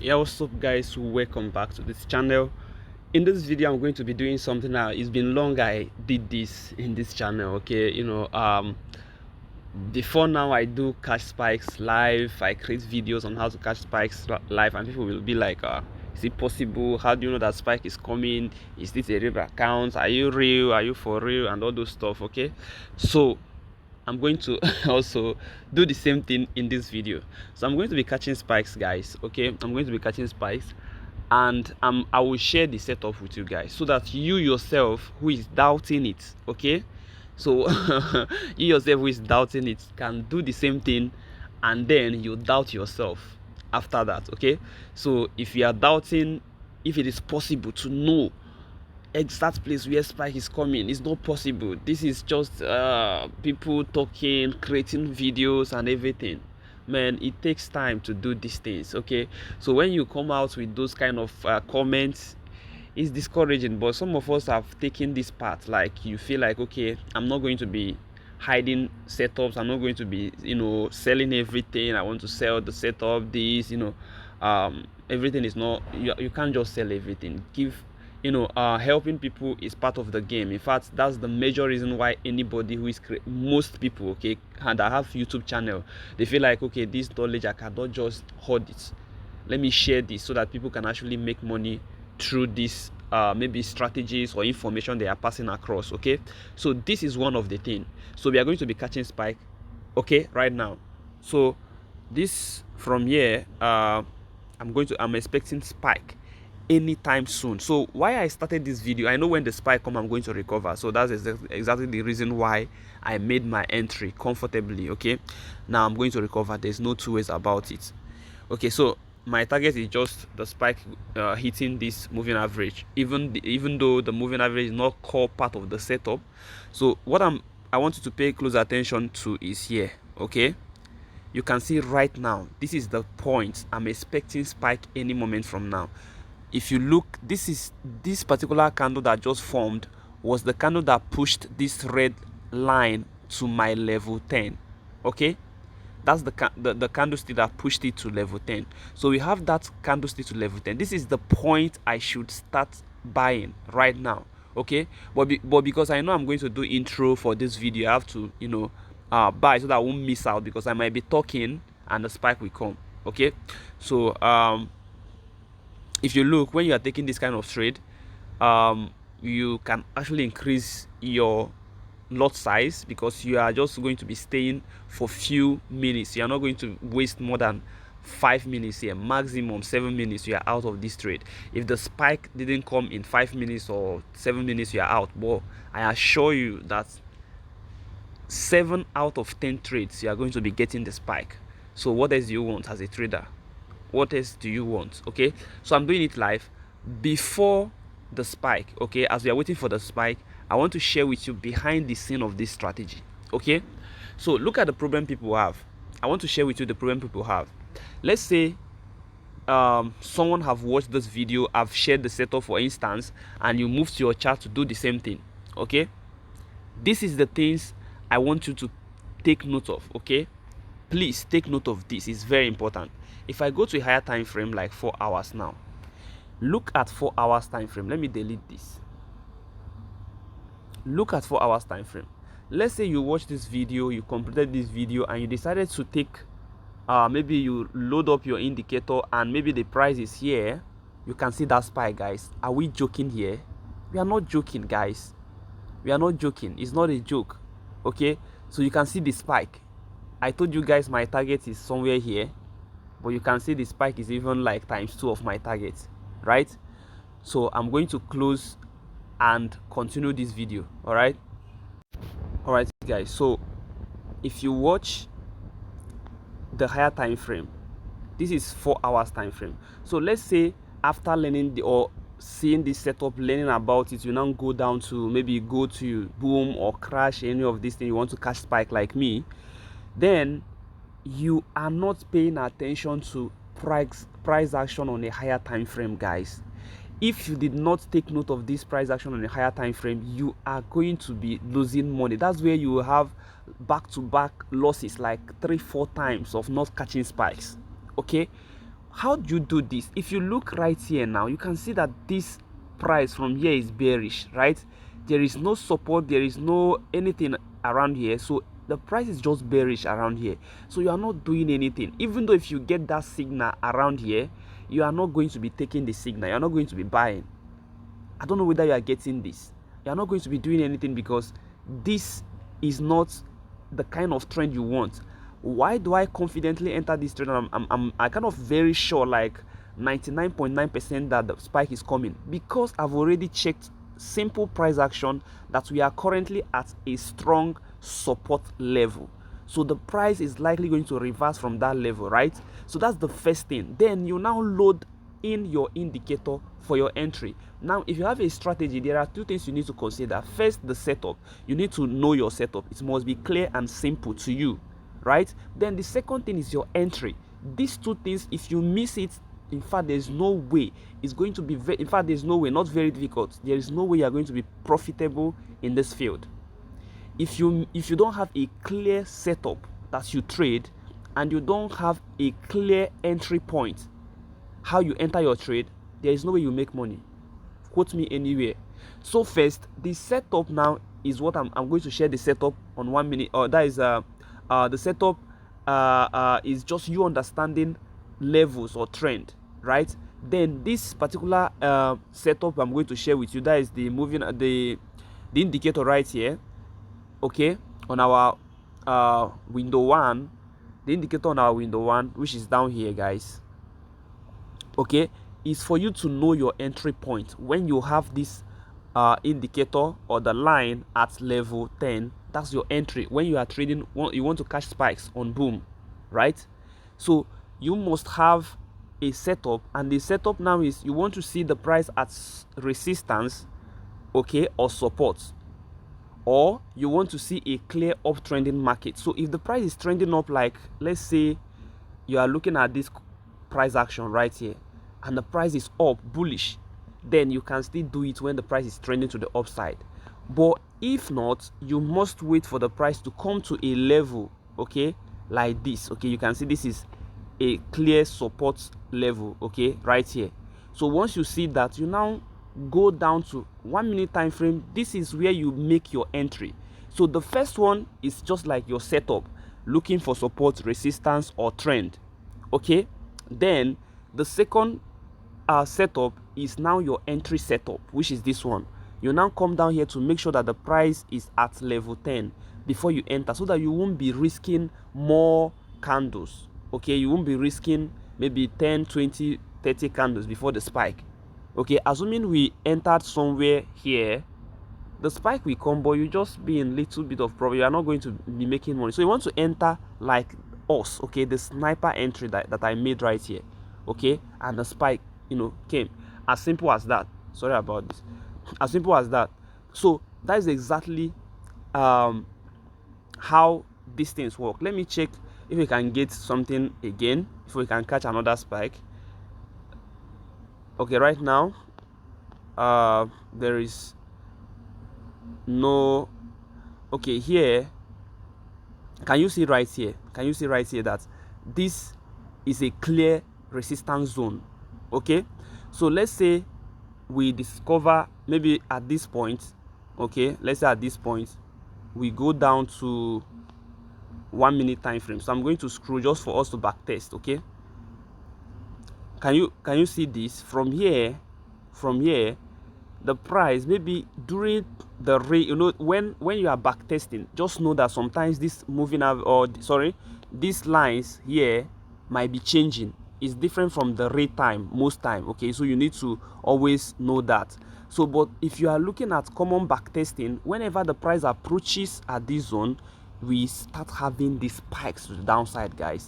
Yeah, what's up guys, welcome back to this channel. In this video I'm going to be doing something now. It's been long I did this in this channel. Okay, before now I do catch spikes live. I create videos on how to catch spikes live, and people will be like, is it possible? How do you know that spike is coming? Is this a real account? Are you real? Are you for real? And all those stuff. Okay, so I'm going to also do the same thing in this video. So I'm going to be catching spikes, guys. Okay, I'm going to be catching spikes, and I will share the setup with you guys so that you yourself who is doubting it, okay, so you yourself who is doubting it can do the same thing, and then you doubt yourself after that. Okay, so if you are doubting if it is possible to know exact place where spike is coming, it's not possible. This is just people talking, creating videos and everything. Man, it takes time to do these things. Okay, so when you come out with those kind of comments, it's discouraging. But some of us have taken this part, like you feel like, okay, I'm not going to be hiding setups, I'm not going to be selling everything. I want to sell the setup, this, everything is not, you can't just sell everything. Give, helping people is part of the game. In fact, that's the major reason why anybody who is most people, okay, and I have YouTube channel, they feel like, okay, this knowledge I cannot just hoard it, let me share this so that people can actually make money through this maybe strategies or information they are passing across. Okay, so this is one of the things. So we are going to be catching spike, okay, right now. So this from here, I'm expecting spike anytime soon. So why I started this video, I know when the spike come I'm going to recover. So that's exactly the reason why I made my entry comfortably. Okay, now I'm going to recover. There's no two ways about it. Okay, so my target is just the spike hitting this moving average, even though the moving average is not core part of the setup. So what I want you to pay close attention to is here. Okay, you can see right now this is the point I'm expecting spike any moment from now. If you look, this particular candle that just formed was the candle that pushed this red line to my level 10. Okay, that's the candlestick that pushed it to level 10. So we have that candlestick to level 10. This is the point I should start buying right now. Okay, but because I know I'm going to do intro for this video, I have to buy so that I won't miss out, because I might be talking and the spike will come. Okay, so if you look, when you are taking this kind of trade, you can actually increase your lot size, because you are just going to be staying for few minutes. You are not going to waste more than 5 minutes here, maximum 7 minutes. You are out of this trade. If the spike didn't come in 5 minutes or 7 minutes, you are out. But I assure you that 7 out of 10 trades you are going to be getting the spike. So what else do you want as a trader? What else do you want? Okay, so I'm doing it live before the spike. Okay, as we are waiting for the spike, I want to share with you behind the scene of this strategy. Okay, so look at the problem people have. I want to share with you the problem people have. Let's say someone have watched this video, I've shared the setup for instance, and you move to your chart to do the same thing. Okay, this is the things I want you to take note of. Okay, please take note of this. It's very important. If I go to a higher time frame like 4 hours now, look at 4 hours time frame. Let me delete this. Look at 4 hours time frame. Let's say you watch this video, you completed this video, and you decided to take maybe you load up your indicator and maybe the price is here. You can see that spike, guys. Are we joking here? We are not joking, guys. We are not joking. It's not a joke. Okay, so you can see the spike. I told you guys my target is somewhere here, but you can see the spike is even like ×2 of my target, right? So I'm going to close and continue this video. All right guys, so if you watch the higher time frame, this is 4 hours time frame. So let's say after learning or seeing this setup, learning about it, you now go down to maybe go to boom or crash, any of these things, you want to catch spike like me, then you are not paying attention to price action on a higher time frame, guys. If you did not take note of this price action on a higher time frame, you are going to be losing money. That's where you will have back-to-back losses, like 3-4 times of not catching spikes. Okay, how do you do this? If you look right here now, you can see that this price from here is bearish, right? There is no support, there is no anything around here, so the price is just bearish around here. So you are not doing anything. Even though if you get that signal around here, you are not going to be taking the signal, you are not going to be buying. I don't know whether you are getting this. You are not going to be doing anything because this is not the kind of trend you want. Why do I confidently enter this trend? I'm kind of very sure, like 99.9% that the spike is coming, because I've already checked simple price action that we are currently at a strong support level. So the price is likely going to reverse from that level, right? So that's the first thing. Then you now load in your indicator for your entry. Now, if you have a strategy, there are two things you need to consider. First, the setup. You need to know your setup. It must be clear and simple to you, right? Then the second thing is your entry. These two things, if you miss it, in fact, there's no way it's going to be in fact, there's no way, not very difficult, there is no way you're going to be profitable in this field. If you don't have a clear setup that you trade, and you don't have a clear entry point, how you enter your trade, there is no way you make money. Quote me anywhere. So first, the setup now is what I'm going to share the setup on 1 minute. Or that is the setup is just you understanding levels or trend, right? Then this particular setup I'm going to share with you, that is the moving the indicator right here, okay, on our window 1, the indicator on our window 1, which is down here, guys, okay, is for you to know your entry point. When you have this indicator or the line at level 10, that's your entry. When you are trading, you want to catch spikes on boom, right? So you must have a setup, and the setup now is you want to see the price at resistance, okay, or support, or you want to see a clear uptrending market. So if the price is trending up, like let's say you are looking at this price action right here, and the price is up bullish, then you can still do it when the price is trending to the upside. But if not, you must wait for the price to come to a level, okay, like this. Okay, you can see this is a clear support level, okay, right here. So once you see that, you now go down to 1 minute time frame. This is where you make your entry. So the first one is just like your setup, looking for support, resistance, or trend, okay. Then the second setup is now your entry setup, which is this one. You now come down here to make sure that the price is at level 10 before you enter, so that you won't be risking more candles, okay. You won't be risking maybe 10, 20, 30 candles before the spike, okay. Assuming we entered somewhere here, the spike will come, but you just be in little bit of problem. You are not going to be making money. So you want to enter like us, okay, the sniper entry that I made right here, okay, and the spike, you know, came. As simple as that. Sorry about this. As simple as that. So that is exactly how these things work. Let me check if we can get something again, if we can catch another spike. Okay, right now there is no, okay, here, can you see right here, can you see right here that this is a clear resistance zone, okay. So let's say we discover maybe at this point, okay, let's say at this point we go down to 1 minute time frame. So I'm going to scroll just for us to back test, okay. Can you see this from here? From here, the price maybe during the you know, when you are back testing, just know that sometimes this moving or sorry, these lines here might be changing. It's different from the rate time most time, okay. So you need to always know that. So but if you are looking at common back testing, whenever the price approaches at this zone, we start having these spikes to the downside, guys.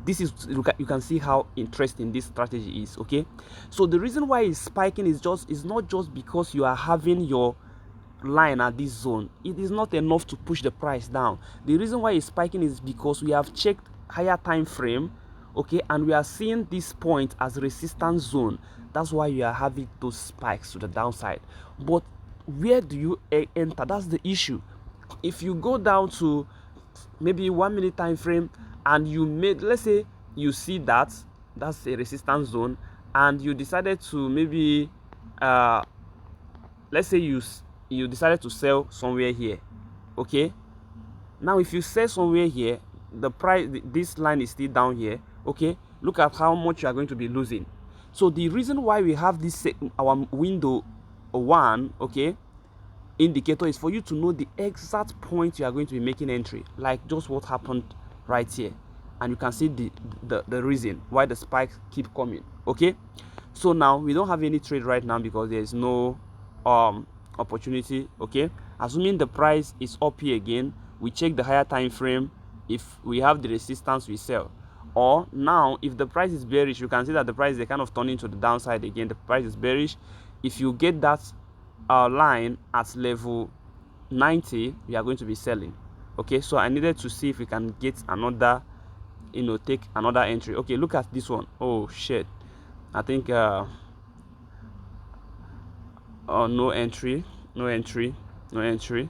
This is, you can see how interesting this strategy is, okay. So the reason why it's spiking is not just because you are having your line at this zone. It is not enough to push the price down. The reason why it's spiking is because we have checked higher time frame, okay, and we are seeing this point as resistance zone. That's why you are having those spikes to the downside. But where do you enter? That's the issue. If you go down to maybe 1 minute time frame and you made, let's say you see that that's a resistance zone, and you decided to maybe let's say you decided to sell somewhere here. Okay, now if you sell somewhere here, the price, this line is still down here. Okay, look at how much you are going to be losing. So the reason why we have this our window 1, okay, indicator is for you to know the exact point you are going to be making entry, like just what happened right here, and you can see the reason why the spikes keep coming. Okay, so now we don't have any trade right now because there is no opportunity. Okay, assuming the price is up here again, we check the higher time frame. If we have the resistance, we sell. Or now if the price is bearish, you can see that the price is kind of turning to the downside again. The price is bearish. If you get that line at level 90, we are going to be selling. Okay, so I needed to see if we can get another, take another entry. Okay, look at this one. Oh shit, I think no entry, no entry, no entry.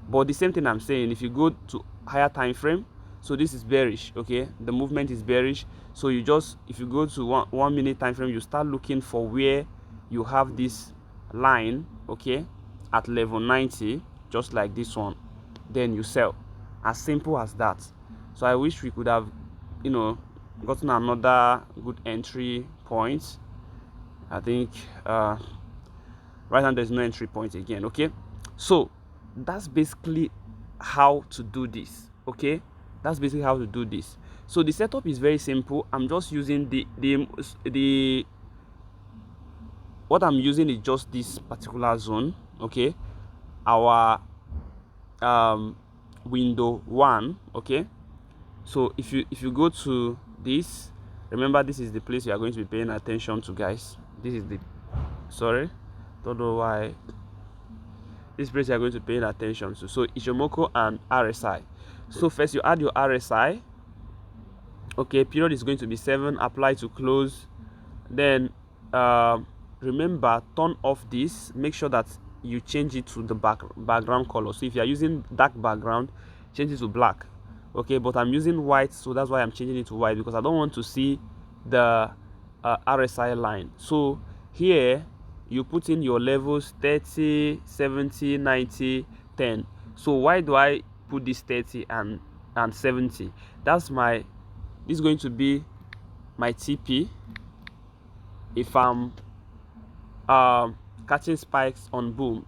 But the same thing I'm saying, if you go to higher time frame, so this is bearish. Okay, the movement is bearish. So you just, if you go to 1 minute time frame, you start looking for where you have this line, okay, at level 90, just like this one, then you sell. As simple as that. So I wish we could have gotten another good entry point. I think right now there's no entry point again. Okay, so that's basically how to do this. Okay, that's basically how to do this. So the setup is very simple. I'm just using the what I'm using is just this particular zone. Okay, our window 1. Okay, so if you go to this, remember this is the place you are going to be paying attention to, guys. This is the, sorry, don't know why, this place you are going to be paying attention to. So Ishimoku and RSI. So first you add your RSI. Okay, period is going to be 7, apply to close. Then remember, turn off this, make sure that you change it to the background color. So if you are using dark background, change it to black. Okay, but I'm using white, so that's why I'm changing it to white, because I don't want to see the RSI line. So here you put in your levels: 30, 70, 90, 10. So why do I put this 30 and 70? That's my, this is going to be my TP if I'm catching spikes on boom,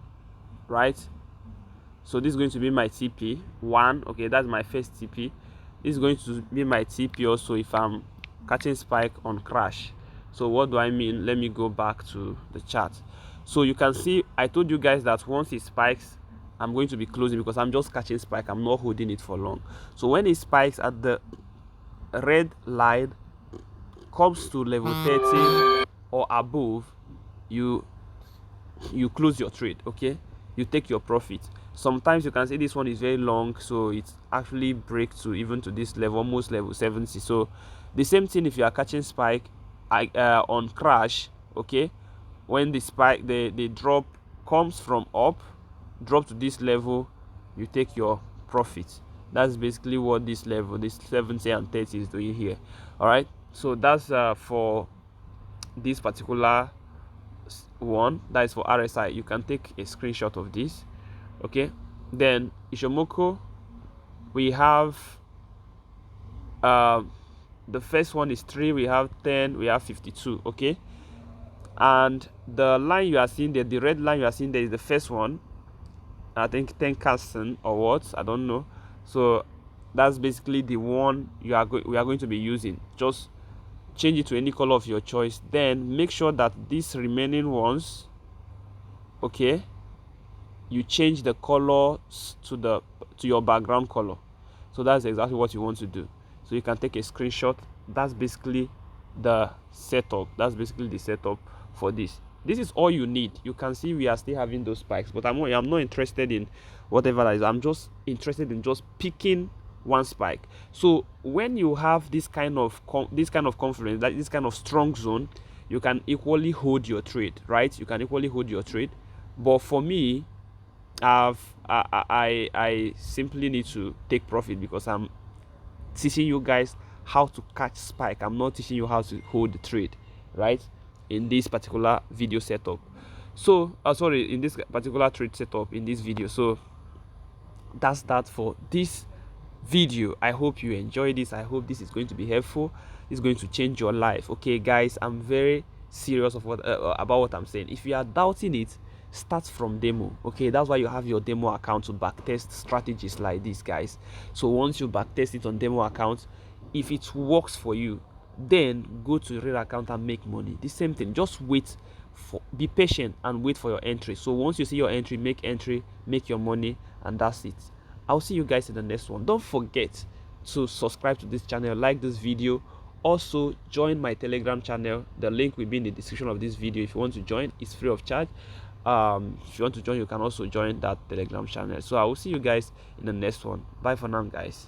right? So this is going to be my TP 1. Okay, that's my first TP. This is going to be my TP also if I'm catching spike on crash. So what do I mean? Let me go back to the chart. So you can see I told you guys that once it spikes, I'm going to be closing because I'm just catching spike. I'm not holding it for long. So when it spikes at the red line, comes to level 30 or above, you close your trade. Okay, you take your profit. Sometimes you can see this one is very long, so it actually breaks to even to this level, almost level 70. So the same thing if you are catching spike on crash. Okay, when the spike, the drop comes from up, drop to this level, you take your profit. That's basically what this level, this 70 and 30 is doing here. All right, so that's for this particular one, that is for RSI. You can take a screenshot of this. Okay, then Ishimoku, we have the first one is 3, we have 10, we have 52. Okay, and the line you are seeing there, the red line you are seeing there, is the first one. I think 10 Carson or what, I don't know. So that's basically the one we are going to be using. Just change it to any color of your choice, then make sure that these remaining ones, okay, you change the colors to your background color. So that's exactly what you want to do. So you can take a screenshot. That's basically the setup. That's basically the setup for this. This is all you need. You can see we are still having those spikes, but I'm not interested in whatever that is. I'm just interested in just picking one spike. So when you have this kind of confidence, that this kind of strong zone, you can equally hold your trade, right? You can equally hold your trade. But for me, I simply need to take profit because I'm teaching you guys how to catch spike. I'm not teaching you how to hold the trade, right, in this particular video setup. So sorry, in this particular trade setup in this video. So that's that for this video. I hope you enjoy this. I hope this is going to be helpful. It's going to change your life. Okay guys, I'm very serious of what about what I'm saying. If you are doubting it, start from demo. Okay, that's why you have your demo account to backtest strategies like this, guys. So once you backtest it on demo account, if it works for you, then go to real account and make money. The same thing, just wait for, be patient and wait for your entry. So once you see your entry, make your money, and that's it. I'll see you guys in the next one. Don't forget to subscribe to this channel, like this video. Also join my Telegram channel. The link will be in the description of this video. If you want to join, it's free of charge. If you want to join, you can also join that Telegram channel. So I will see you guys in the next one. Bye for now, guys.